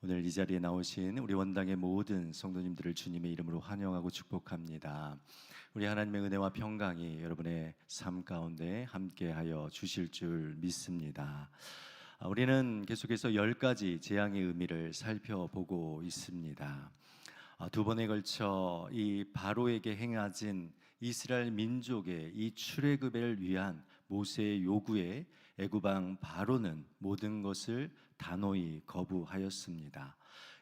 오늘 이 자리에 나오신 우리 원당의 모든 성도님들을 주님의 이름으로 환영하고 축복합니다. 우리 하나님의 은혜와 평강이 여러분의 삶 가운데 함께하여 주실 줄 믿습니다. 우리는 계속해서 10가지 재앙의 의미를 살펴보고 있습니다. 두 번에 걸쳐 이 바로에게 행하진 이스라엘 민족의 이 출애굽을 위한 모세의 요구에 애굽 왕 바로는 모든 것을 단호히 거부하였습니다.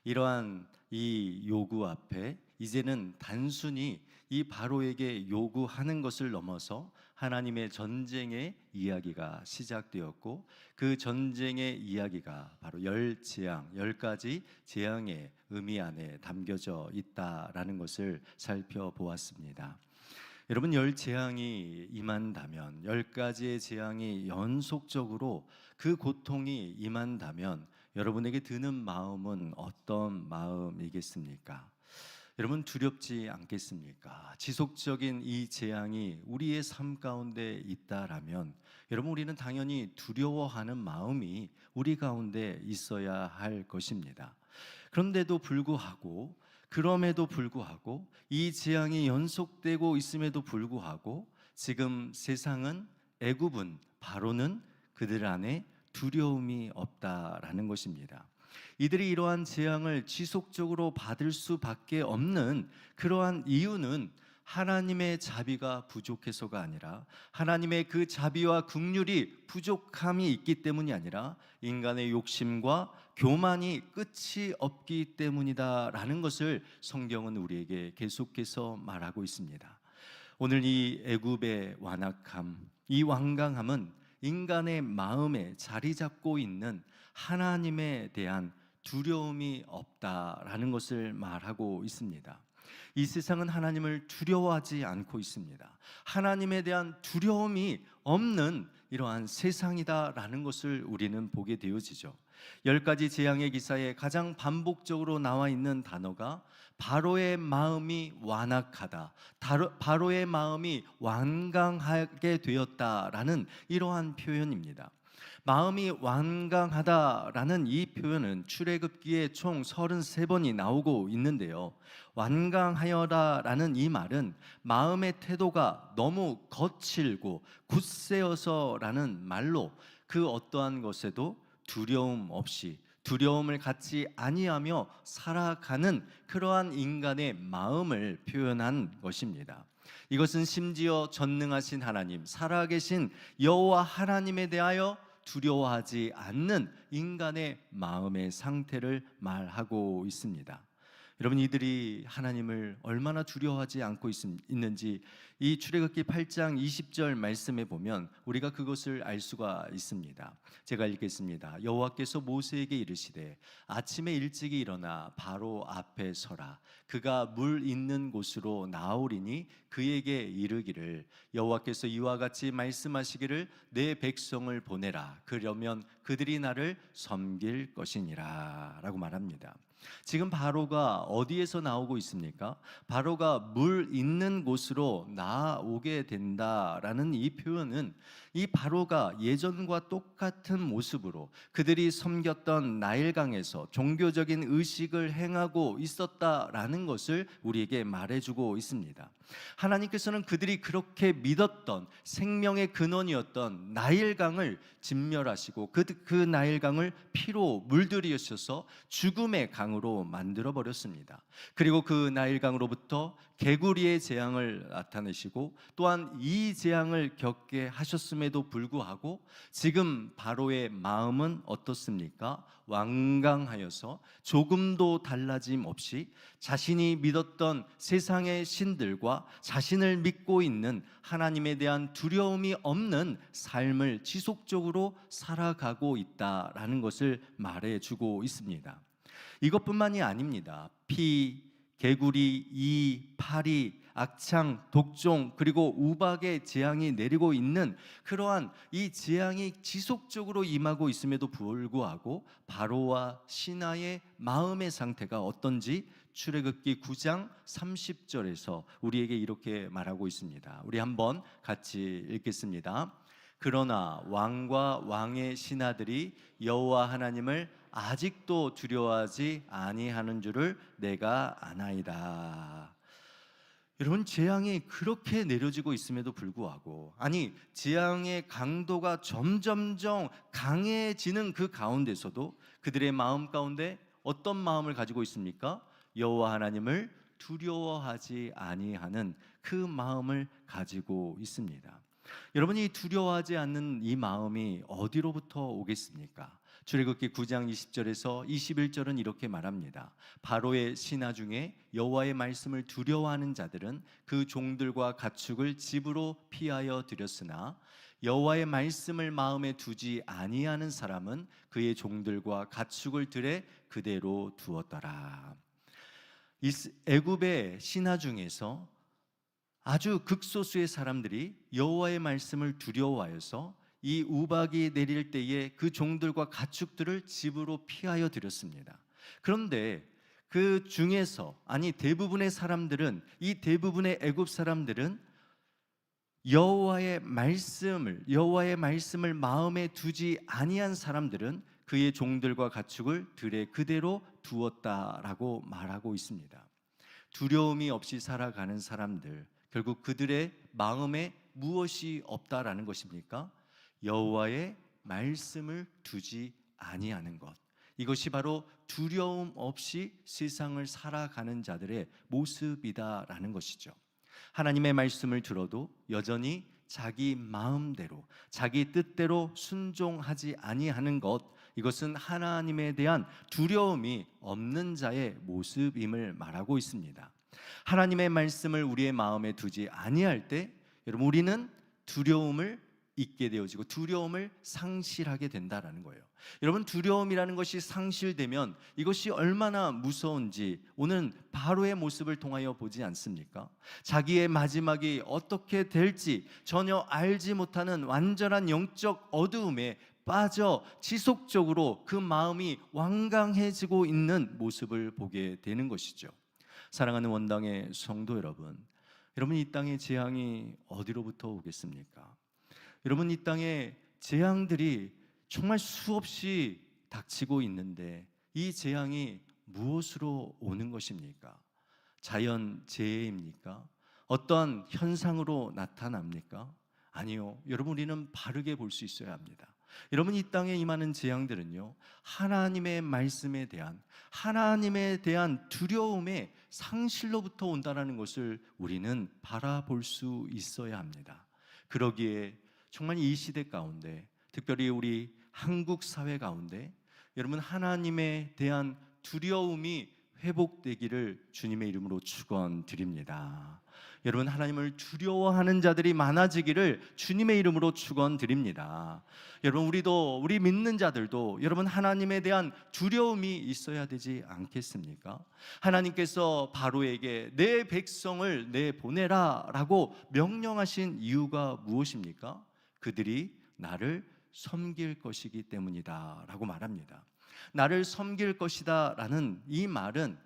이러한 이 요구 앞에 이제는 단순히 이 바로에게 요구하는 것을 넘어서 하나님의 전쟁의 이야기가 시작되었고, 그 전쟁의 이야기가 바로 10재앙, 10가지 재앙의 의미 안에 담겨져 있다라는 것을 살펴보았습니다. 여러분, 10재앙이 임한다면, 10가지의 재앙이 연속적으로 그 고통이 임한다면 여러분에게 드는 마음은 어떤 마음이겠습니까? 여러분, 두렵지 않겠습니까? 지속적인 이 재앙이 우리의 삶 가운데 있다라면 여러분, 우리는 당연히 두려워하는 마음이 우리 가운데 있어야 할 것입니다. 그럼에도 불구하고 이 재앙이 연속되고 있음에도 불구하고 지금 세상은, 애굽은, 바로는 그들 안에 두려움이 없다라는 것입니다. 이들이 이러한 재앙을 지속적으로 받을 수밖에 없는 그러한 이유는 하나님의 자비가 부족해서가 아니라, 하나님의 그 자비와 긍휼이 부족함이 있기 때문이 아니라 인간의 욕심과 교만이 끝이 없기 때문이다라는 것을 성경은 우리에게 계속해서 말하고 있습니다. 오늘 이 애굽의 완악함, 이 완강함은 인간의 마음에 자리 잡고 있는 하나님에 대한 두려움이 없다라는 것을 말하고 있습니다. 이 세상은 하나님을 두려워하지 않고 있습니다. 하나님에 대한 두려움이 없는 이러한 세상이다라는 것을 우리는 보게 되어지죠. 10가지 재앙의 기사에 가장 반복적으로 나와 있는 단어가 바로의 마음이 완악하다, 바로의 마음이 완강하게 되었다라는 이러한 표현입니다. 마음이 완강하다라는 이 표현은 출애굽기에 총 33번이 나오고 있는데요, 완강하여라라는 이 말은 마음의 태도가 너무 거칠고 굳세어서라는 말로 그 어떠한 것에도 두려움 없이, 두려움을 갖지 아니하며 살아가는 그러한 인간의 마음을 표현한 것입니다. 이것은 심지어 전능하신 하나님, 살아계신 여호와 하나님에 대하여 두려워하지 않는 인간의 마음의 상태를 말하고 있습니다. 여러분, 이들이 하나님을 얼마나 두려워하지 않고 있는지 이 출애굽기 8장 20절 말씀에 보면 우리가 그것을 알 수가 있습니다. 제가 읽겠습니다. 여호와께서 모세에게 이르시되 아침에 일찍이 일어나 바로 앞에 서라. 그가 물 있는 곳으로 나오리니 그에게 이르기를 여호와께서 이와 같이 말씀하시기를 내 백성을 보내라. 그러면 그들이 나를 섬길 것이니라 라고 말합니다. 지금 바로가 어디에서 나오고 있습니까? 바로가 물 있는 곳으로 나오게 된다라는 이 표현은 이 바로가 예전과 똑같은 모습으로 그들이 섬겼던 나일강에서 종교적인 의식을 행하고 있었다라는 것을 우리에게 말해주고 있습니다. 하나님께서는 그들이 그렇게 믿었던 생명의 근원이었던 나일강을 진멸하시고 그 나일강을 피로 물들이셔서 죽음의 강으로 만들어 버렸습니다. 그리고 그 나일강으로부터 개구리의 재앙을 나타내시고 또한 이 재앙을 겪게 하셨음에도 불구하고 지금 바로의 마음은 어떻습니까? 완강하여서 조금도 달라짐 없이 자신이 믿었던 세상의 신들과 자신을 믿고 있는 하나님에 대한 두려움이 없는 삶을 지속적으로 살아가고 있다라는 것을 말해주고 있습니다. 이것뿐만이 아닙니다. 피, 개구리, 이, 파리, 악창, 독종, 그리고 우박의 재앙이 내리고 있는 그러한 이 재앙이 지속적으로 임하고 있음에도 불구하고 바로와 신하의 마음의 상태가 어떤지 출애굽기 9장 30절에서 우리에게 이렇게 말하고 있습니다. 우리 한번 같이 읽겠습니다. 그러나 왕과 왕의 신하들이 여호와 하나님을 아직도 두려워하지 아니하는 줄을 내가 아나이다. 여러분, 재앙이 그렇게 내려지고 있음에도 불구하고, 아니 재앙의 강도가 점점점 강해지는 그 가운데서도 그들의 마음 가운데 어떤 마음을 가지고 있습니까? 여호와 하나님을 두려워하지 아니하는 그 마음을 가지고 있습니다. 여러분이 두려워하지 않는 이 마음이 어디로부터 오겠습니까? 출애굽기 9장 20절에서 21절은 이렇게 말합니다. 바로의 신하 중에 여호와의 말씀을 두려워하는 자들은 그 종들과 가축을 집으로 피하여 들였으나 여호와의 말씀을 마음에 두지 아니하는 사람은 그의 종들과 가축을 들에 그대로 두었더라. 애굽의 신하 중에서 아주 극소수의 사람들이 여호와의 말씀을 두려워하여서 이 우박이 내릴 때에 그 종들과 가축들을 집으로 피하여 들였습니다. 그런데 그 중에서, 아니 대부분의 사람들은, 이 대부분의 애굽 사람들은 여호와의 말씀을 마음에 두지 아니한 사람들은 그의 종들과 가축을 들에 그대로 두었다라고 말하고 있습니다. 두려움이 없이 살아가는 사람들, 결국 그들의 마음에 무엇이 없다라는 것입니까? 여호와의 말씀을 두지 아니하는 것. 이것이 바로 두려움 없이 세상을 살아가는 자들의 모습이다라는 것이죠. 하나님의 말씀을 들어도 여전히 자기 마음대로, 자기 뜻대로 순종하지 아니하는 것, 이것은 하나님에 대한 두려움이 없는 자의 모습임을 말하고 있습니다. 하나님의 말씀을 우리의 마음에 두지 아니할 때, 여러분, 우리는 두려움을 잊게 되어지고 두려움을 상실하게 된다라는 거예요. 여러분, 두려움이라는 것이 상실되면 이것이 얼마나 무서운지 오늘 바로의 모습을 통하여 보지 않습니까? 자기의 마지막이 어떻게 될지 전혀 알지 못하는 완전한 영적 어두움에 빠져 지속적으로 그 마음이 완강해지고 있는 모습을 보게 되는 것이죠. 사랑하는 원당의 성도 여러분, 여러분, 이 땅의 재앙이 어디로부터 오겠습니까? 여러분, 이 땅에 재앙들이 정말 수없이 닥치고 있는데 이 재앙이 무엇으로 오는 것입니까? 자연 재해입니까? 어떠한 현상으로 나타납니까? 아니요. 여러분, 우리는 바르게 볼 수 있어야 합니다. 여러분, 이 땅에 임하는 재앙들은요, 하나님의 말씀에 대한, 하나님에 대한 두려움의 상실로부터 온다는 것을 우리는 바라볼 수 있어야 합니다. 그러기에 정말 이 시대 가운데, 특별히 우리 한국 사회 가운데 여러분, 하나님에 대한 두려움이 회복되기를 주님의 이름으로 축원드립니다. 여러분, 하나님을 두려워하는 자들이 많아지기를 주님의 이름으로 축원드립니다. 여러분, 우리 믿는 자들도 여러분, 하나님에 대한 두려움이 있어야 되지 않겠습니까? 하나님께서 바로에게 내 백성을 내보내라 라고 명령하신 이유가 무엇입니까? 그들이 나를 섬길 것이기 때문이다 라고 말합니다. 나를 섬길 것이다 라는 이 말은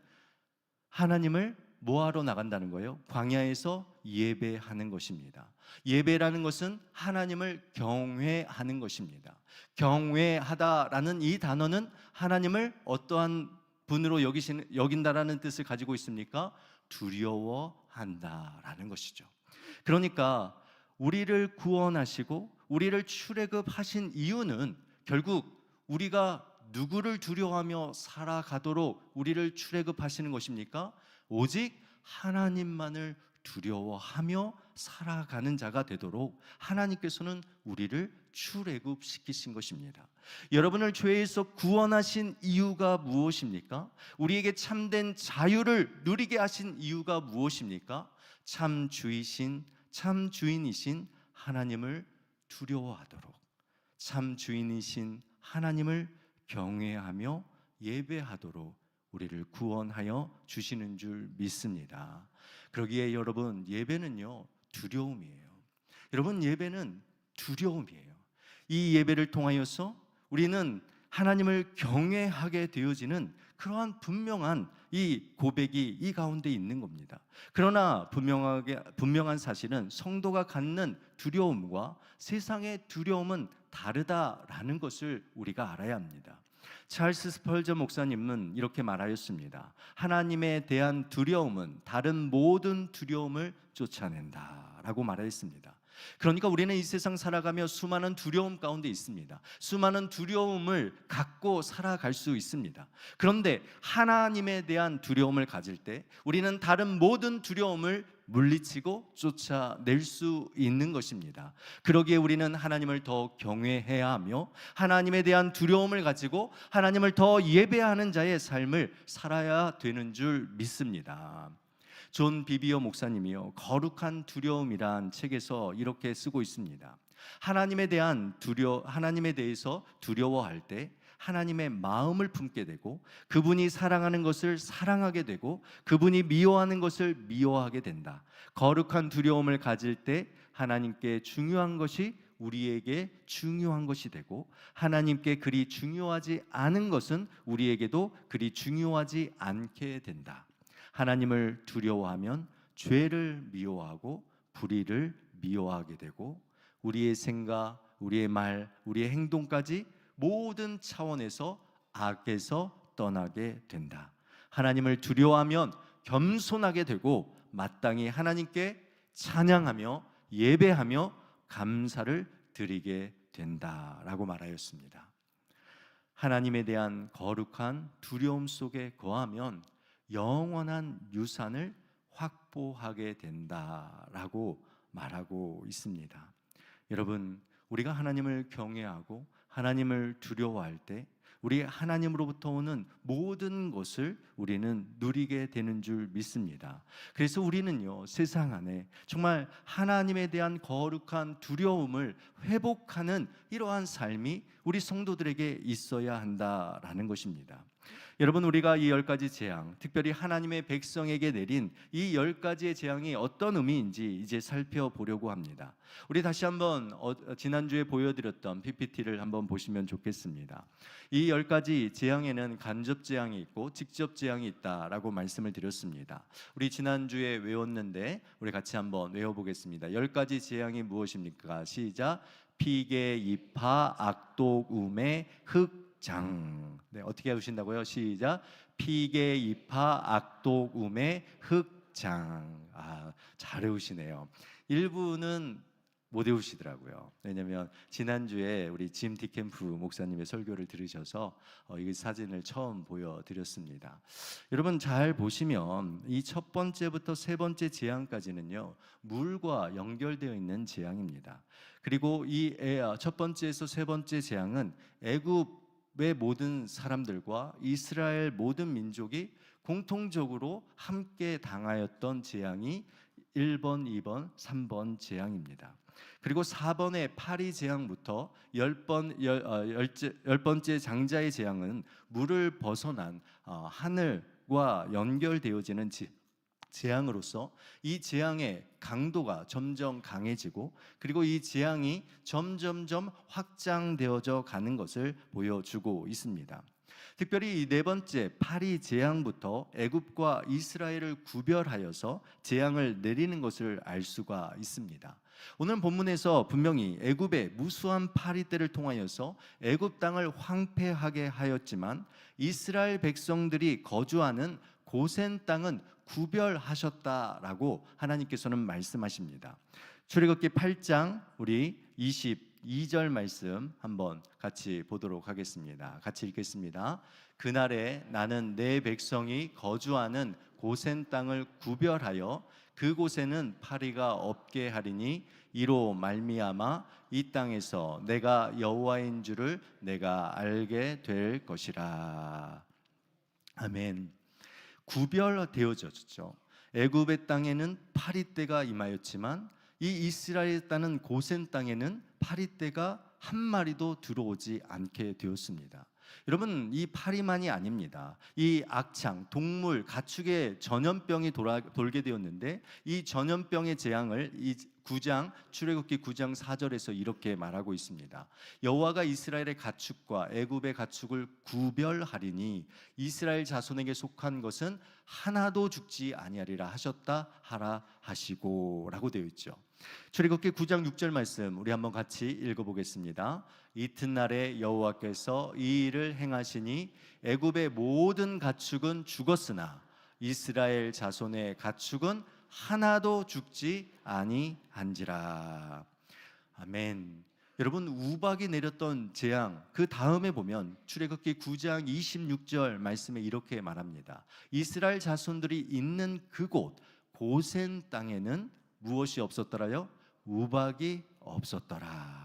하나님을 뭐하러 나간다는 거예요? 광야에서 예배하는 것입니다. 예배라는 것은 하나님을 경외하는 것입니다. 경외하다라는 이 단어는 하나님을 어떠한 분으로 여긴다라는 뜻을 가지고 있습니까? 두려워한다라는 것이죠. 그러니까 우리를 구원하시고 우리를 출애굽하신 이유는 결국 우리가 누구를 두려워하며 살아가도록 우리를 출애굽하시는 것입니까? 오직 하나님만을 두려워하며 살아가는 자가 되도록 하나님께서는 우리를 출애굽시키신 것입니다. 여러분을 죄에서 구원하신 이유가 무엇입니까? 우리에게 참된 자유를 누리게 하신 이유가 무엇입니까? 참 주인이신 하나님을 두려워하도록, 참 주인이신 하나님을 경외하며 예배하도록 우리를 구원하여 주시는 줄 믿습니다. 그러기에 여러분, 예배는요, 두려움이에요. 여러분, 예배는 두려움이에요. 이 예배를 통하여서 우리는 하나님을 경외하게 되어지는 그러한 분명한 이 고백이 이 가운데 있는 겁니다. 그러나 분명한 사실은 성도가 갖는 두려움과 세상의 두려움은 다르다라는 것을 우리가 알아야 합니다. 찰스 스펄저 목사님은 이렇게 말하였습니다. 하나님에 대한 두려움은 다른 모든 두려움을 쫓아낸다라고 말하였습니다. 그러니까 우리는 이 세상 살아가며 수많은 두려움 가운데 있습니다. 수많은 두려움을 갖고 살아갈 수 있습니다. 그런데 하나님에 대한 두려움을 가질 때 우리는 다른 모든 두려움을 물리치고 쫓아낼 수 있는 것입니다. 그러기에 우리는 하나님을 더 경외해야 하며 하나님에 대한 두려움을 가지고 하나님을 더 예배하는 자의 삶을 살아야 되는 줄 믿습니다. 존 비비어 목사님이요, 거룩한 두려움이란 책에서 이렇게 쓰고 있습니다. 하나님에 대해서 두려워할 때 하나님의 마음을 품게 되고, 그분이 사랑하는 것을 사랑하게 되고, 그분이 미워하는 것을 미워하게 된다. 거룩한 두려움을 가질 때 하나님께 중요한 것이 우리에게 중요한 것이 되고, 하나님께 그리 중요하지 않은 것은 우리에게도 그리 중요하지 않게 된다. 하나님을 두려워하면 죄를 미워하고 불의를 미워하게 되고, 우리의 생각, 우리의 말, 우리의 행동까지 모든 차원에서 악에서 떠나게 된다. 하나님을 두려워하면 겸손하게 되고 마땅히 하나님께 찬양하며 예배하며 감사를 드리게 된다라고 말하였습니다. 하나님에 대한 거룩한 두려움 속에 거하면 영원한 유산을 확보하게 된다라고 말하고 있습니다. 여러분, 우리가 하나님을 경외하고 하나님을 두려워할 때 우리 하나님으로부터 오는 모든 것을 우리는 누리게 되는 줄 믿습니다. 그래서 우리는요, 세상 안에 정말 하나님에 대한 거룩한 두려움을 회복하는 이러한 삶이 우리 성도들에게 있어야 한다라는 것입니다. 여러분, 우리가 이 10가지 재앙, 특별히 하나님의 백성에게 내린 이 10가지의 재앙이 어떤 의미인지 이제 살펴보려고 합니다. 우리 다시 한번 지난주에 보여드렸던 PPT를 한번 보시면 좋겠습니다. 이 10가지 재앙에는 간접 재앙이 있고 직접 재앙이 있다라고 말씀을 드렸습니다. 우리 지난주에 외웠는데 우리 같이 한번 외워보겠습니다. 10가지 재앙이 무엇입니까? 시작. 피개, 이파, 악독, 우매, 흑장. 네, 어떻게 하신다고요? 시작. 피개, 이파, 악독, 우매, 흑장. 잘 외우시네요. 일부는 못 외우시더라고요. 왜냐하면 지난주에 우리 짐 디캠프 목사님의 설교를 들으셔서 이 사진을 처음 보여드렸습니다. 여러분, 잘 보시면 이 첫 번째부터 세 번째 재앙까지는요, 물과 연결되어 있는 재앙입니다. 그리고 이 첫 번째에서 세 번째 재앙은 애굽의 모든 사람들과 이스라엘 모든 민족이 공통적으로 함께 당하였던 재앙이 1번, 2번, 3번 재앙입니다. 그리고 4번의 파리 재앙부터 10번째 장자의 재앙은 물을 벗어난 하늘과 연결되어지는 재앙으로서 이 재앙의 강도가 점점 강해지고, 그리고 이 재앙이 점점점 확장되어져 가는 것을 보여주고 있습니다. 특별히 이 네 번째 파리 재앙부터 애굽과 이스라엘을 구별하여서 재앙을 내리는 것을 알 수가 있습니다. 오늘 본문에서 분명히 애굽의 무수한 파리 때를 통하여서 애굽 땅을 황폐하게 하였지만 이스라엘 백성들이 거주하는 고센 땅은 구별하셨다라고 하나님께서는 말씀하십니다. 출애굽기 8장 우리 22절 말씀 한번 같이 보도록 하겠습니다. 같이 읽겠습니다. 그날에 나는 내 백성이 거주하는 고센 땅을 구별하여 그곳에는 파리가 없게 하리니 이로 말미암아 이 땅에서 내가 여호와인 줄을 내가 알게 될 것이라. 아멘. 구별되어졌죠. 애굽의 땅에는 파리떼가 임하였지만 이 이스라엘 땅은 고센 땅에는 파리떼가 한 마리도 들어오지 않게 되었습니다. 여러분, 이 파리만이 아닙니다. 이 악창, 동물, 가축의 전염병이 돌게 되었는데 이 전염병의 재앙을 이 출애굽기 9장 4절에서 이렇게 말하고 있습니다. 여호와가 이스라엘의 가축과 애굽의 가축을 구별하리니 이스라엘 자손에게 속한 것은 하나도 죽지 아니하리라 하셨다 하라 하시고 라고 되어 있죠. 출애굽기 9장 6절 말씀 우리 한번 같이 읽어보겠습니다. 이튿날에 여호와께서 이 일을 행하시니 애굽의 모든 가축은 죽었으나 이스라엘 자손의 가축은 하나도 죽지 아니한지라. 아멘. 여러분, 우박이 내렸던 재앙, 그 다음에 보면 출애굽기 9장 26절 말씀에 이렇게 말합니다. 이스라엘 자손들이 있는 그곳 고센 땅에는 무엇이 없었더라요? 우박이 없었더라.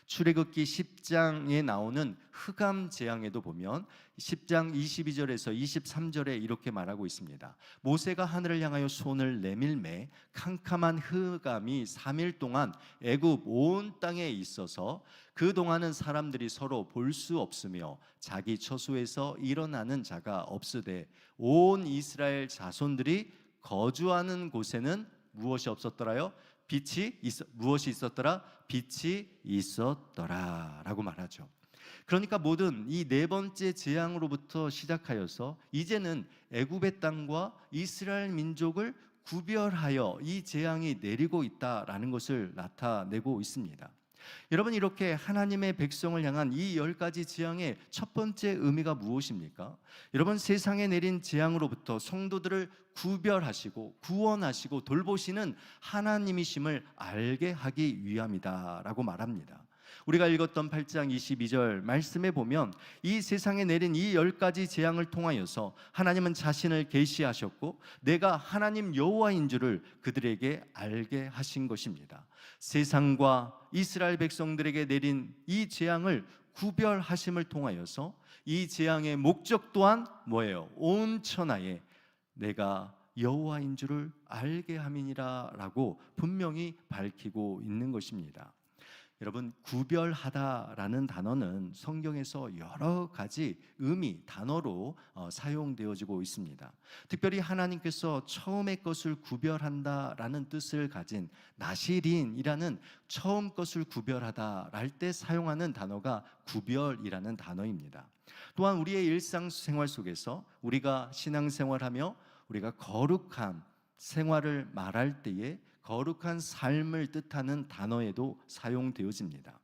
출애굽기 10장에 나오는 흑암 재앙에도 보면 10장 22절에서 23절에 이렇게 말하고 있습니다. 모세가 하늘을 향하여 손을 내밀매 캄캄한 흑암이 3일 동안 애굽 온 땅에 있어서 그동안은 사람들이 서로 볼 수 없으며 자기 처소에서 일어나는 자가 없으되 온 이스라엘 자손들이 거주하는 곳에는 무엇이 없었더라요? 무엇이 있었더라? 빛이 있었더라 라고 말하죠. 그러니까 모든 이 네 번째 재앙으로부터 시작하여서 이제는 애굽의 땅과 이스라엘 민족을 구별하여 이 재앙이 내리고 있다라는 것을 나타내고 있습니다. 여러분, 이렇게 하나님의 백성을 향한 이 10가지 재앙의 첫 번째 의미가 무엇입니까? 여러분, 세상에 내린 재앙으로부터 성도들을 구별하시고 구원하시고 돌보시는 하나님이심을 알게 하기 위함이다라고 말합니다. 우리가 읽었던 8장 22절 말씀에 보면 이 세상에 내린 이 10가지 재앙을 통하여서 하나님은 자신을 계시하셨고 내가 하나님 여호와인 줄을 그들에게 알게 하신 것입니다. 세상과 이스라엘 백성들에게 내린 이 재앙을 구별하심을 통하여서 이 재앙의 목적 또한 뭐예요? 온 천하에 내가 여호와인 줄을 알게 함이니라 라고 분명히 밝히고 있는 것입니다. 여러분, 구별하다라는 단어는 성경에서 여러 가지 단어로 사용되어지고 있습니다. 특별히 하나님께서 처음의 것을 구별한다라는 뜻을 가진 나시린이라는 처음 것을 구별하다 할 때 사용하는 단어가 구별이라는 단어입니다. 또한 우리의 일상생활 속에서 우리가 신앙생활하며 우리가 거룩한 생활을 말할 때에 거룩한 삶을 뜻하는 단어에도 사용되어집니다.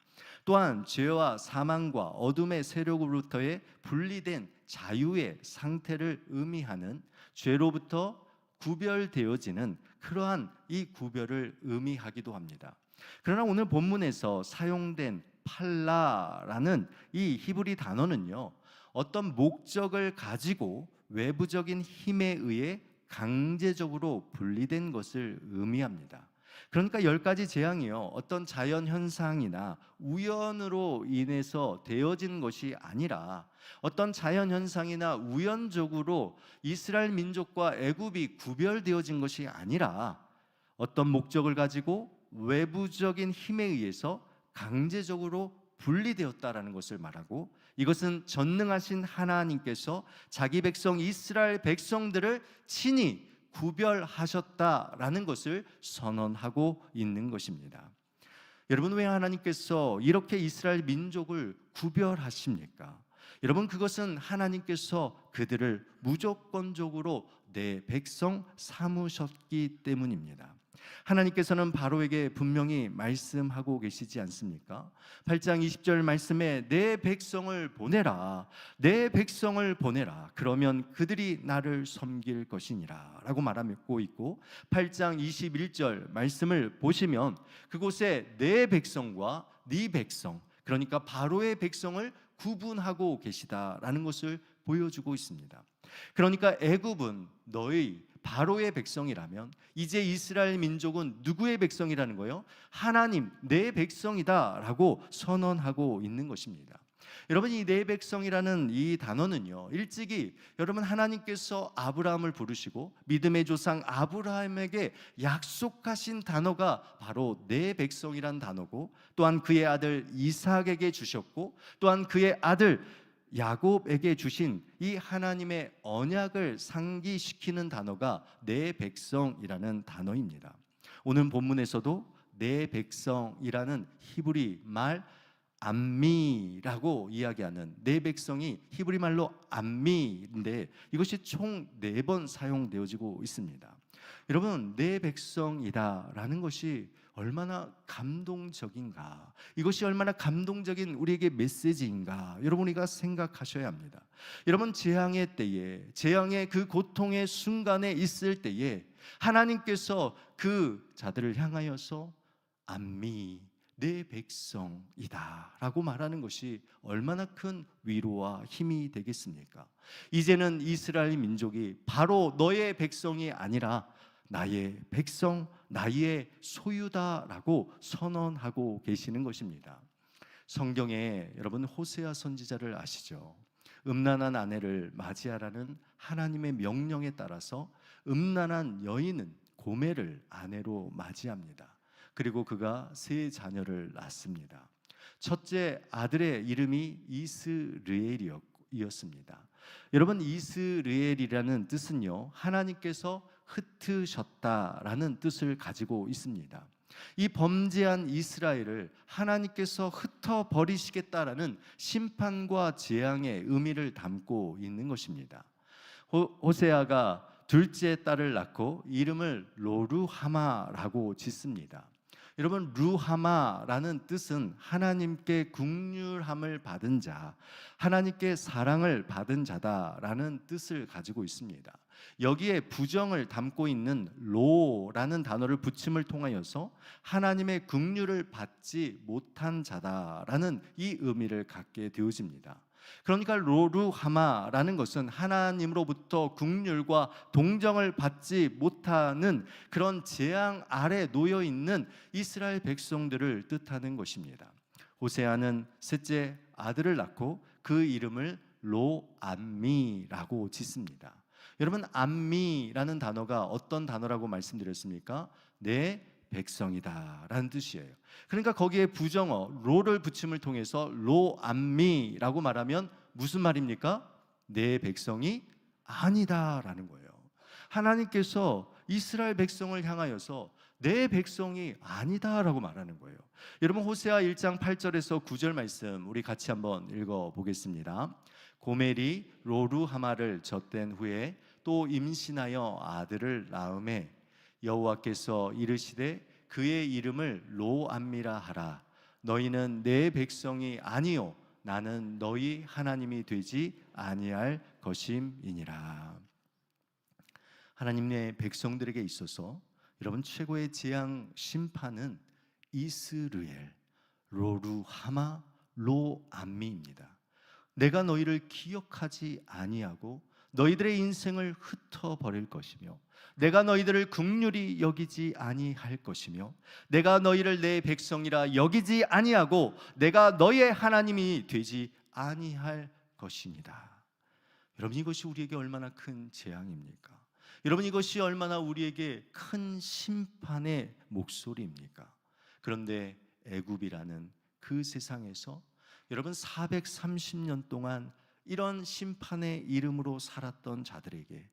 또한 죄와 사망과 어둠의 세력으로부터의 분리된 자유의 상태를 의미하는 죄로부터 구별되어지는 그러한 이 구별을 의미하기도 합니다. 그러나 오늘 본문에서 사용된 팔라라는 이 히브리 단어는요, 어떤 목적을 가지고 외부적인 힘에 의해 강제적으로 분리된 것을 의미합니다. 그러니까 10가지 재앙이요, 어떤 자연 현상이나 우연으로 인해서 되어진 것이 아니라 어떤 자연 현상이나 우연적으로 이스라엘 민족과 애굽이 구별되어진 것이 아니라 어떤 목적을 가지고 외부적인 힘에 의해서 강제적으로 분리되었다라는 것을 말하고, 이것은 전능하신 하나님께서 자기 백성 이스라엘 백성들을 친히 구별하셨다라는 것을 선언하고 있는 것입니다. 여러분, 왜 하나님께서 이렇게 이스라엘 민족을 구별하십니까? 여러분, 그것은 하나님께서 그들을 무조건적으로 내 백성 삼으셨기 때문입니다. 하나님께서는 바로에게 분명히 말씀하고 계시지 않습니까? 8장 20절 말씀에 내 백성을 보내라, 내 백성을 보내라, 그러면 그들이 나를 섬길 것이니라 라고 말하고 있고, 8장 21절 말씀을 보시면 그곳에 내 백성과 네 백성, 그러니까 바로의 백성을 구분하고 계시다라는 것을 보여주고 있습니다. 그러니까 애굽은 너희 바로의 백성이라면 이제 이스라엘 민족은 누구의 백성이라는 거예요? 하나님, 내 백성이다라고 선언하고 있는 것입니다. 여러분, 이 내 백성이라는 이 단어는요, 일찍이 여러분 하나님께서 아브라함을 부르시고 믿음의 조상 아브라함에게 약속하신 단어가 바로 내 백성이란 단어고, 또한 그의 아들 이삭에게 주셨고, 또한 그의 아들 야곱에게 주신 이 하나님의 언약을 상기시키는 단어가 내 백성이라는 단어입니다. 오늘 본문에서도 내 백성이라는 히브리 말 암미라고 이야기하는 내 백성이 히브리 말로 암미인데 이것이 총 4번 사용되어지고 있습니다. 여러분, 내 백성이다라는 것이 얼마나 감동적인가, 이것이 얼마나 감동적인 우리에게 메시지인가 여러분이가 생각하셔야 합니다. 여러분, 재앙의 때에, 재앙의 그 고통의 순간에 있을 때에 하나님께서 그 자들을 향하여서 암미, 내 백성이다 라고 말하는 것이 얼마나 큰 위로와 힘이 되겠습니까? 이제는 이스라엘 민족이 바로 너의 백성이 아니라 나의 백성, 나의 소유다라고 선언하고 계시는 것입니다. 성경에 여러분 호세아 선지자를 아시죠? 음란한 아내를 맞이하라는 하나님의 명령에 따라서 음란한 여인은 고멜을 아내로 맞이합니다. 그리고 그가 3자녀를 낳습니다. 첫째 아들의 이름이 이스르엘이었습니다. 여러분, 이스르엘이라는 뜻은요, 하나님께서 흩으셨다라는 뜻을 가지고 있습니다. 이 범죄한 이스라엘을 하나님께서 흩어버리시겠다라는 심판과 재앙의 의미를 담고 있는 것입니다. 호세아가 둘째 딸을 낳고 이름을 로루하마라고 짓습니다. 여러분, 루하마라는 뜻은 하나님께 긍휼함을 받은 자, 하나님께 사랑을 받은 자다라는 뜻을 가지고 있습니다. 여기에 부정을 담고 있는 로라는 단어를 붙임을 통하여서 하나님의 긍휼을 받지 못한 자다라는 이 의미를 갖게 되어집니다. 그러니까 로루하마라는 것은 하나님으로부터 긍휼과 동정을 받지 못하는 그런 재앙 아래 놓여 있는 이스라엘 백성들을 뜻하는 것입니다. 호세아는 셋째 아들을 낳고 그 이름을 로암미라고 짓습니다. 여러분, 암미라는 단어가 어떤 단어라고 말씀드렸습니까? 내 백성이다 라는 뜻이에요. 그러니까 거기에 부정어 로를 붙임을 통해서 로암미라고 말하면 무슨 말입니까? 내 백성이 아니다 라는 거예요. 하나님께서 이스라엘 백성을 향하여서 내 백성이 아니다 라고 말하는 거예요. 여러분, 호세아 1장 8절에서 9절 말씀 우리 같이 한번 읽어보겠습니다. 고멜이 로루하마를 젖된 후에 또 임신하여 아들을 낳음에 여호와께서 이르시되 그의 이름을 로암미라 하라. 너희는 내 백성이 아니요 나는 너희 하나님이 되지 아니할 것임이니라. 하나님의 백성들에게 있어서 여러분, 최고의 재앙 심판은 이스르엘, 로루하마, 로암미입니다. 내가 너희를 기억하지 아니하고 너희들의 인생을 흩어버릴 것이며 내가 너희들을 긍휼히 여기지 아니할 것이며 내가 너희를 내 백성이라 여기지 아니하고 내가 너희의 하나님이 되지 아니할 것입니다. 여러분, 이것이 우리에게 얼마나 큰 재앙입니까? 여러분, 이것이 얼마나 우리에게 큰 심판의 목소리입니까? 그런데 애굽이라는 그 세상에서 여러분 430년 동안 이런 심판의 이름으로 살았던 자들에게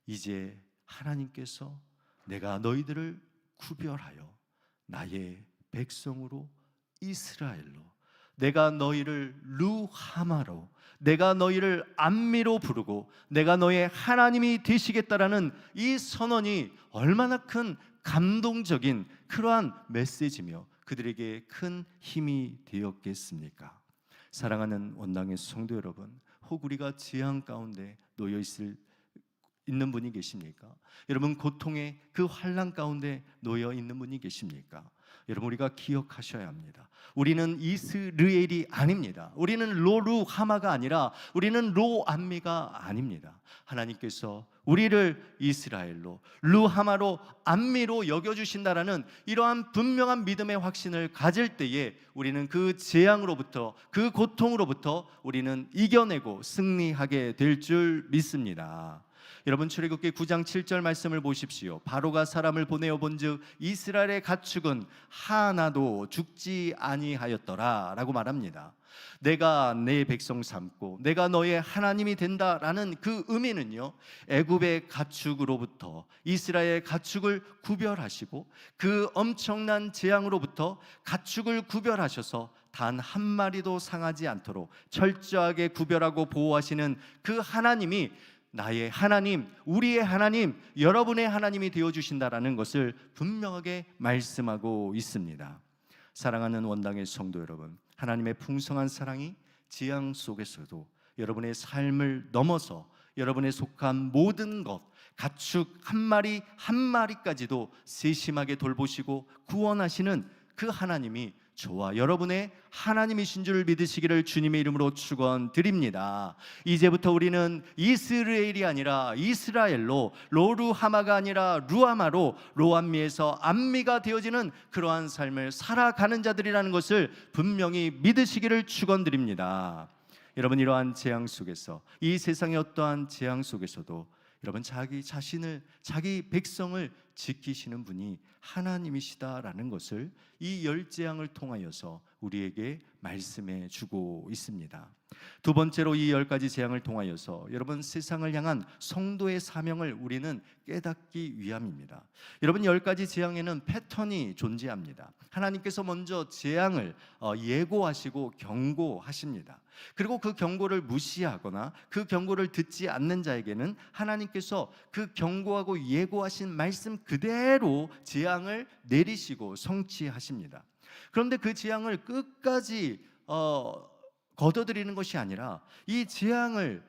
이제 하나님께서 내가 너희들을 구별하여 나의 백성으로 이스라엘로, 내가 너희를 루하마로, 내가 너희를 암미로 부르고 내가 너의 하나님이 되시겠다라는 이 선언이 얼마나 큰 감동적인 그러한 메시지며 그들에게 큰 힘이 되었겠습니까? 사랑하는 원당의 성도 여러분, 혹 우리가 재앙 가운데 놓여 있는 분이 계십니까? 여러분, 고통의 그 환난 가운데 놓여 있는 분이 계십니까? 여러분, 우리가 기억하셔야 합니다. 우리는 이스르엘이 아닙니다. 우리는 로루하마가 아니라 우리는 로암미가 아닙니다. 하나님께서 우리를 이스라엘로, 루하마로, 암미로 여겨주신다라는 이러한 분명한 믿음의 확신을 가질 때에 우리는 그 재앙으로부터, 그 고통으로부터 우리는 이겨내고 승리하게 될 줄 믿습니다. 여러분 출애굽기 9장 7절 말씀을 보십시오. 바로가 사람을 보내어 본즉 이스라엘의 가축은 하나도 죽지 아니하였더라 라고 말합니다. 내가 내 백성 삼고 내가 너의 하나님이 된다라는 그 의미는요, 애굽의 가축으로부터 이스라엘의 가축을 구별하시고 그 엄청난 재앙으로부터 가축을 구별하셔서 단 한 마리도 상하지 않도록 철저하게 구별하고 보호하시는 그 하나님이 나의 하나님, 우리의 하나님, 여러분의 하나님이 되어주신다라는 것을 분명하게 말씀하고 있습니다. 사랑하는 원당의 성도 여러분, 하나님의 풍성한 사랑이 재앙 속에서도 여러분의 삶을 넘어서 여러분의 속한 모든 것, 가축 한 마리 한 마리까지도 세심하게 돌보시고 구원하시는 그 하나님이 저와 여러분의 하나님이신 줄 믿으시기를 주님의 이름으로 축원드립니다. 이제부터 우리는 이스라엘이 아니라 이스라엘로, 로루하마가 아니라 루하마로, 로암미에서 암미가 되어지는 그러한 삶을 살아가는 자들이라는 것을 분명히 믿으시기를 축원드립니다. 여러분, 이러한 재앙 속에서, 이 세상의 어떠한 재앙 속에서도 여러분 자기 자신을, 자기 백성을 지키시는 분이 하나님이시다라는 것을 이 열 재앙을 통하여서 우리에게 말씀해 주고 있습니다. 두 번째로 이 10가지 재앙을 통하여서 여러분 세상을 향한 성도의 사명을 우리는 깨닫기 위함입니다. 여러분 10가지 재앙에는 패턴이 존재합니다. 하나님께서 먼저 재앙을 예고하시고 경고하십니다. 그리고 그 경고를 무시하거나 그 경고를 듣지 않는 자에게는 하나님께서 그 경고하고 예고하신 말씀 그대로 재앙을 내리시고 성취하십니다. 그런데 그 재앙을 끝까지 거둬들이는 것이 아니라 이 재앙을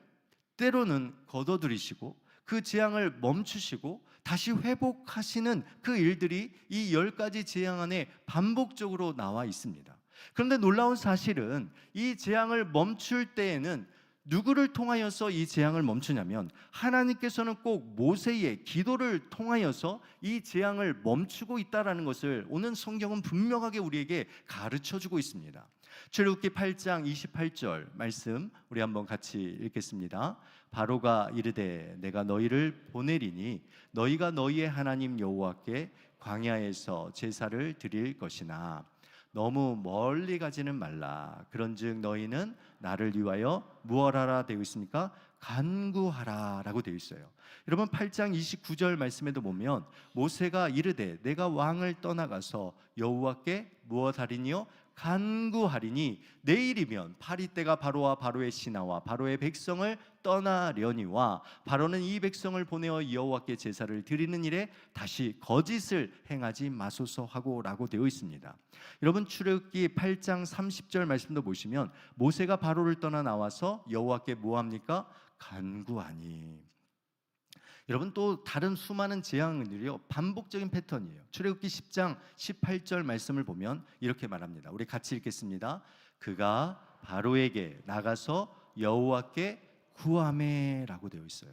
때로는 거둬들이시고 그 재앙을 멈추시고 다시 회복하시는 그 일들이 이 10가지 재앙 안에 반복적으로 나와 있습니다. 그런데 놀라운 사실은 이 재앙을 멈출 때에는 누구를 통하여서 이 재앙을 멈추냐면 하나님께서는 꼭 모세의 기도를 통하여서 이 재앙을 멈추고 있다는 것을 오늘 성경은 분명하게 우리에게 가르쳐주고 있습니다. 출애굽기 8장 28절 말씀 우리 한번 같이 읽겠습니다. 바로가 이르되 내가 너희를 보내리니 너희가 너희의 하나님 여호와께 광야에서 제사를 드릴 것이나 너무 멀리 가지는 말라. 그런즉 너희는 나를 위하여 무엇하라 되어 있습니까? 간구하라 라고 되어 있어요. 여러분 8장 29절 말씀에도 보면 모세가 이르되 내가 왕을 떠나가서 여호와께 무엇하리니요? 간구하리니 내일이면 파리떼가 바로와 바로의 신하와 바로의 백성을 떠나려니와 바로는 이 백성을 보내어 여호와께 제사를 드리는 일에 다시 거짓을 행하지 마소서 하고 라고 되어 있습니다. 여러분 출애굽기 8장 30절 말씀도 보시면 모세가 바로를 떠나 나와서 여호와께 뭐합니까? 간구하니. 여러분 또 다른 수많은 재앙들이요 반복적인 패턴이에요. 출애굽기 10장 18절 말씀을 보면 이렇게 말합니다. 우리 같이 읽겠습니다. 그가 바로에게 나가서 여호와께 구하매라고 되어 있어요.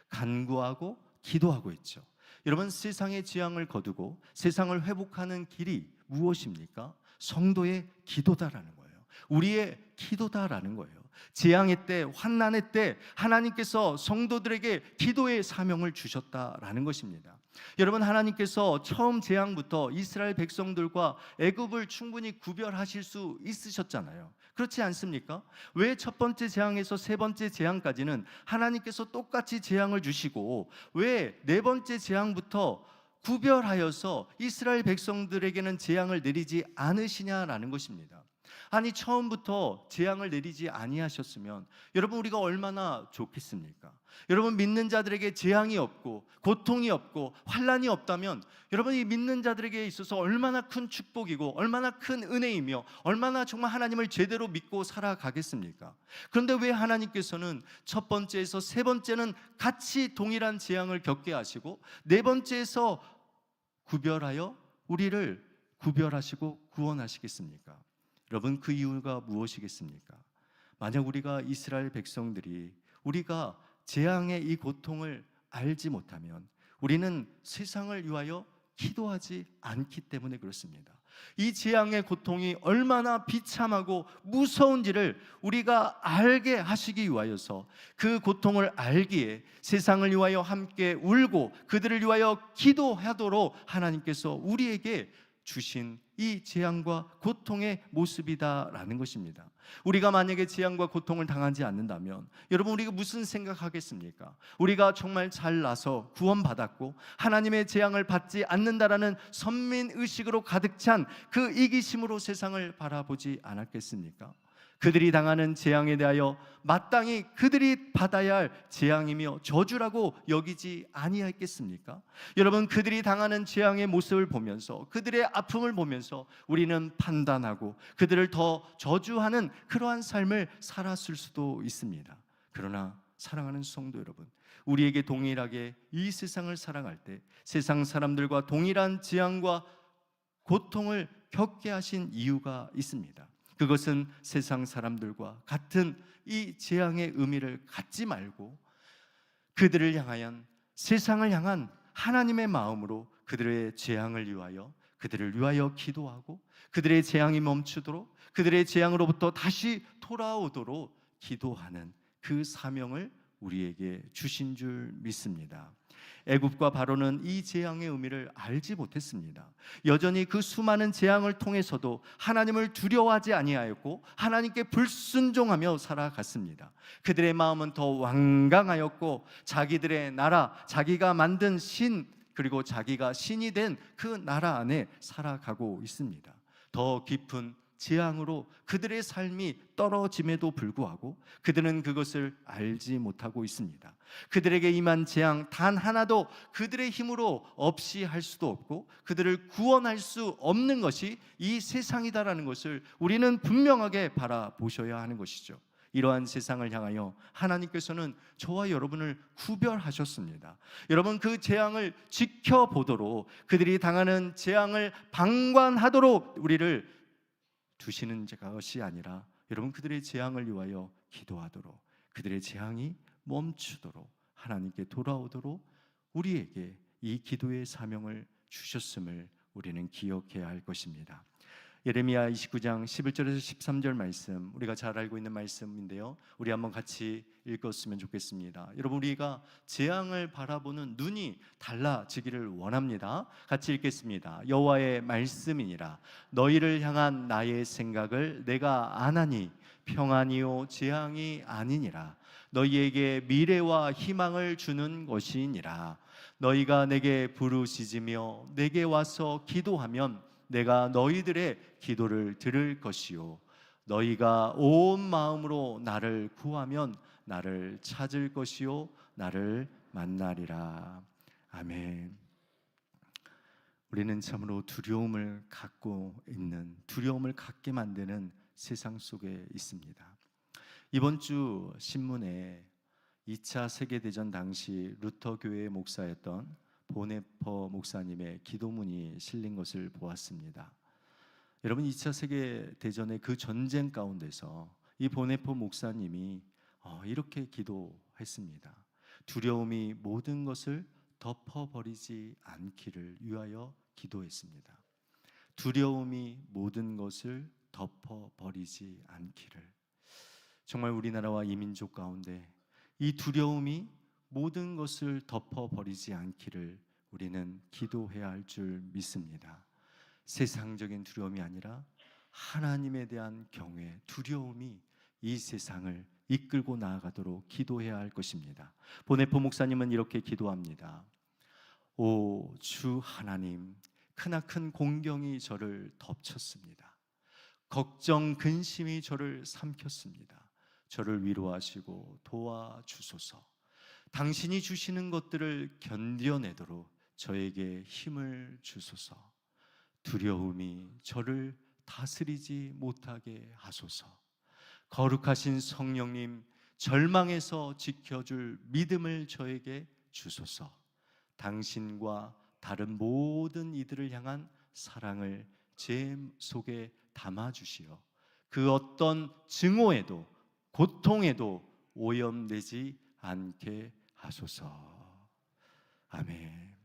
간구하고 기도하고 있죠. 여러분 세상의 재앙을 거두고 세상을 회복하는 길이 무엇입니까? 성도의 기도다라는 거예요. 우리의 기도다라는 거예요. 재앙의 때, 환난의 때 하나님께서 성도들에게 기도의 사명을 주셨다라는 것입니다. 여러분 하나님께서 처음 재앙부터 이스라엘 백성들과 애굽을 충분히 구별하실 수 있으셨잖아요. 그렇지 않습니까? 왜 첫 번째 재앙에서 세 번째 재앙까지는 하나님께서 똑같이 재앙을 주시고 왜 네 번째 재앙부터 구별하여서 이스라엘 백성들에게는 재앙을 내리지 않으시냐라는 것입니다. 아니 처음부터 재앙을 내리지 아니하셨으면 여러분 우리가 얼마나 좋겠습니까? 여러분 믿는 자들에게 재앙이 없고 고통이 없고 환난이 없다면 여러분 이 믿는 자들에게 있어서 얼마나 큰 축복이고 얼마나 큰 은혜이며 얼마나 정말 하나님을 제대로 믿고 살아가겠습니까? 그런데 왜 하나님께서는 첫 번째에서 세 번째는 같이 동일한 재앙을 겪게 하시고 네 번째에서 구별하여 우리를 구별하시고 구원하시겠습니까? 여러분 그 이유가 무엇이겠습니까? 만약 우리가 이스라엘 백성들이 우리가 재앙의 이 고통을 알지 못하면 우리는 세상을 위하여 기도하지 않기 때문에 그렇습니다. 이 재앙의 고통이 얼마나 비참하고 무서운지를 우리가 알게 하시기 위하여서 그 고통을 알기에 세상을 위하여 함께 울고 그들을 위하여 기도하도록 하나님께서 우리에게 주신 이 재앙과 고통의 모습이다라는 것입니다. 우리가 만약에 재앙과 고통을 당하지 않는다면 여러분, 우리가 무슨 생각하겠습니까? 우리가 정말 잘나서 구원받았고 하나님의 재앙을 받지 않는다라는 선민의식으로 가득 찬 그 이기심으로 세상을 바라보지 않았겠습니까? 그들이 당하는 재앙에 대하여 마땅히 그들이 받아야 할 재앙이며 저주라고 여기지 아니하겠습니까? 여러분, 그들이 당하는 재앙의 모습을 보면서, 그들의 아픔을 보면서 우리는 판단하고 그들을 더 저주하는 그러한 삶을 살았을 수도 있습니다. 그러나 사랑하는 성도 여러분, 우리에게 동일하게 이 세상을 살아갈 때 세상 사람들과 동일한 재앙과 고통을 겪게 하신 이유가 있습니다. 그것은 세상 사람들과 같은 이 재앙의 의미를 갖지 말고 그들을 향한, 세상을 향한 하나님의 마음으로 그들의 재앙을 위하여, 그들을 위하여 기도하고 그들의 재앙이 멈추도록, 그들의 재앙으로부터 다시 돌아오도록 기도하는 그 사명을 우리에게 주신 줄 믿습니다. 애굽과 바로는 이 재앙의 의미를 알지 못했습니다. 여전히 그 수많은 재앙을 통해서도 하나님을 두려워하지 아니하였고 하나님께 불순종하며 살아갔습니다. 그들의 마음은 더 완강하였고 자기들의 나라, 자기가 만든 신, 그리고 자기가 신이 된 그 나라 안에 살아가고 있습니다. 더 깊은 재앙으로 그들의 삶이 떨어짐에도 불구하고 그들은 그것을 알지 못하고 있습니다. 그들에게 임한 재앙 단 하나도 그들의 힘으로 없이 할 수도 없고 그들을 구원할 수 없는 것이 이 세상이다라는 것을 우리는 분명하게 바라보셔야 하는 것이죠. 이러한 세상을 향하여 하나님께서는 저와 여러분을 구별하셨습니다. 여러분, 그 재앙을 지켜보도록, 그들이 당하는 재앙을 방관하도록 우리를 두시는 것이 아니라 여러분, 그들의 재앙을 위하여 기도하도록, 그들의 재앙이 멈추도록, 하나님께 돌아오도록 우리에게 이 기도의 사명을 주셨음을 우리는 기억해야 할 것입니다. 예레미야 29장 11절에서 13절 말씀, 우리가 잘 알고 있는 말씀인데요, 우리 한번 같이 읽었으면 좋겠습니다. 여러분, 우리가 재앙을 바라보는 눈이 달라지기를 원합니다. 같이 읽겠습니다. 여호와의 말씀이니라. 너희를 향한 나의 생각을 내가 아나니 평안이요 재앙이 아니니라. 너희에게 미래와 희망을 주는 것이니라. 너희가 내게 부르짖으며 내게 와서 기도하면 내가 너희들의 기도를 들을 것이요 너희가 온 마음으로 나를 구하면 나를 찾을 것이요 나를 만나리라. 아멘. 우리는 참으로 두려움을 갖게 만드는 세상 속에 있습니다. 이번 주 신문에 2차 세계대전 당시 루터 교회의 목사였던 보네퍼 목사님의 기도문이 실린 것을 보았습니다. 여러분, 2차 세계대전의 그 전쟁 가운데서 이 보네퍼 목사님이 이렇게 기도했습니다. 두려움이 모든 것을 덮어버리지 않기를 위하여 기도했습니다. 두려움이 모든 것을 덮어버리지 않기를. 정말 우리나라와 이 민족 가운데 이 두려움이 모든 것을 덮어버리지 않기를 우리는 기도해야 할 줄 믿습니다. 세상적인 두려움이 아니라 하나님에 대한 경외, 두려움이 이 세상을 이끌고 나아가도록 기도해야 할 것입니다. 보네포 목사님은 이렇게 기도합니다. 오 주 하나님, 크나큰 공경이 저를 덮쳤습니다. 걱정, 근심이 저를 삼켰습니다. 저를 위로하시고 도와주소서. 당신이 주시는 것들을 견뎌내도록 저에게 힘을 주소서. 두려움이 저를 다스리지 못하게 하소서. 거룩하신 성령님, 절망에서 지켜줄 믿음을 저에게 주소서. 당신과 다른 모든 이들을 향한 사랑을 제 속에 담아주시어 그 어떤 증오에도 고통에도 오염되지 않게 하소서. 아멘.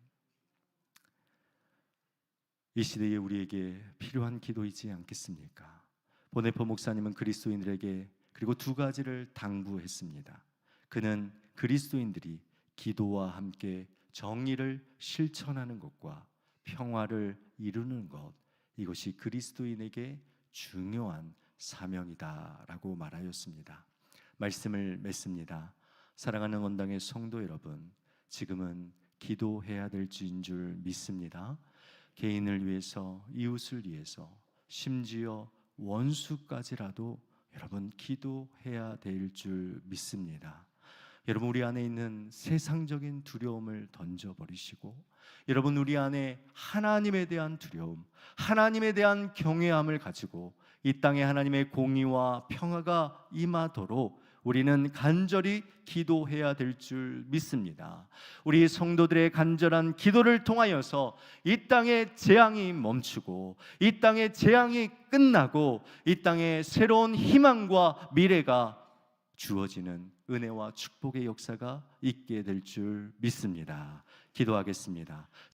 이 시대에 우리에게 필요한 기도이지 않겠습니까? 보네포 목사님은 그리스도인들에게 그리고 두 가지를 당부했습니다. 그는 그리스도인들이 기도와 함께 정의를 실천하는 것과 평화를 이루는 것, 이것이 그리스도인에게 중요한 사명이다라고 말하였습니다. 말씀을 맺습니다. 사랑하는 원당의 성도 여러분, 지금은 기도해야 될 때인 줄 믿습니다. 개인을 위해서, 이웃을 위해서, 심지어 원수까지라도 여러분 기도해야 될 줄 믿습니다. 여러분, 우리 안에 있는 세상적인 두려움을 던져버리시고, 여러분, 우리 안에 하나님에 대한 두려움, 하나님에 대한 경외함을 가지고 이 땅에 하나님의 공의와 평화가 임하도록 우리는 간절히 기도해야 될 줄 믿습니다. 우리 성도들의 간절한 기도를 통하여서 이 땅의 재앙이 멈추고, 이 땅의 재앙이 끝나고, 이 땅에 새로운 희망과 미래가 주어지는 은혜와 축복의 역사가 있게 될 줄 믿습니다. 기도하겠습니다.